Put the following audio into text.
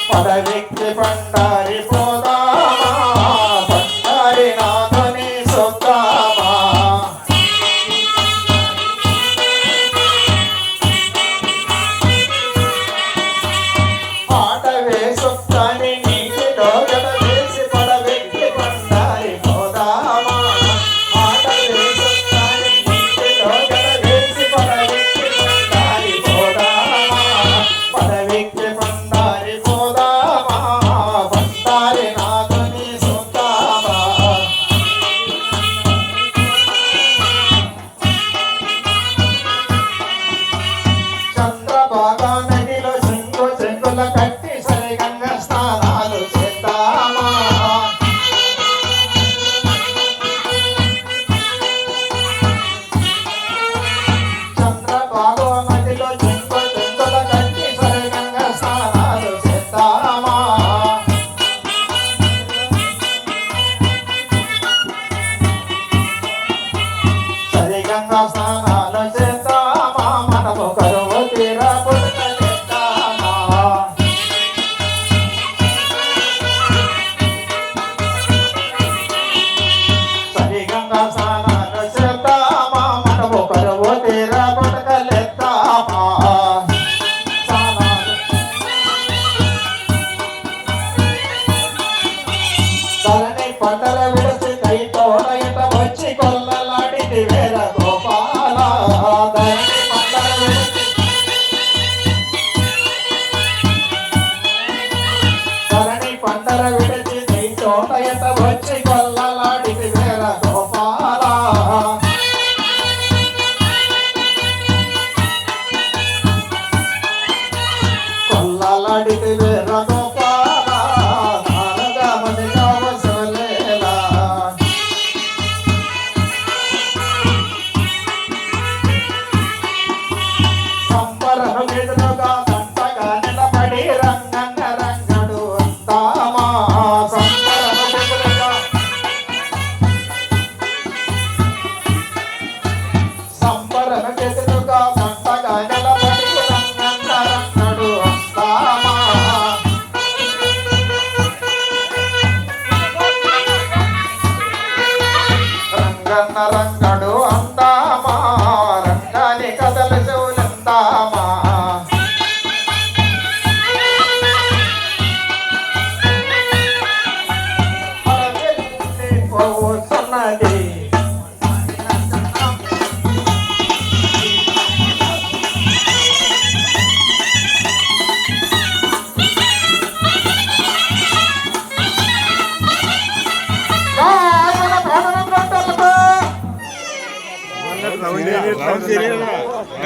పడవెక్కి పండారి పోదామా పండారి నాథని సొద్దామా ఆట వేసొత్తని నీటిలో గడ వేసి పడవెక్కి పండారి పోదామా ఆట వేసొత్తని నీటిలో గడ వేసి పడవెక్కి పండారి పోదామా పడవెక్కి పండారి చంద్రబాగా నదిలో సింగు చెంగుల కట్టి సరిగంగా స్నానాలు చేద్దామా చంద్రబాగా నదిలో సింగు చెంగుల కట్టి సరిగంగా స్నానాలు చేద్దామా సరిగంగా స్నానాలు చేద్దామా మనము కరువు తీరా పుట్టలేద్దామా సరిగంగా స్నానాలు చేద్దామా మనము కరువు తీరా పుట్టలేద్దామా ధరణి పంటల విడిచి కై తోడ ఇట వచ్చి కొల్లలాడిటి వేర గోపాల ధరణి పంటల విడిచి ధరణి పంటల విడిచి కై తోడ ఇట వచ్చి కొల్లలాడిటి వేర గోపాల కొల్లలాడిటి వేర గోపాల నారదమని కావసలేలా సంబరము ఎదురుగా దంతగా నిలబడి రంగన్న రంగడు అంతామా సంబరము ఎదురుగా సంబరము ఎదురుగా దంతగా నిలబడి రంగన్న రంగడు అంతామా రంగన్న రంగడు అందామా రంగాని కథలు చెవులందామా పోతున్నది Tahun ini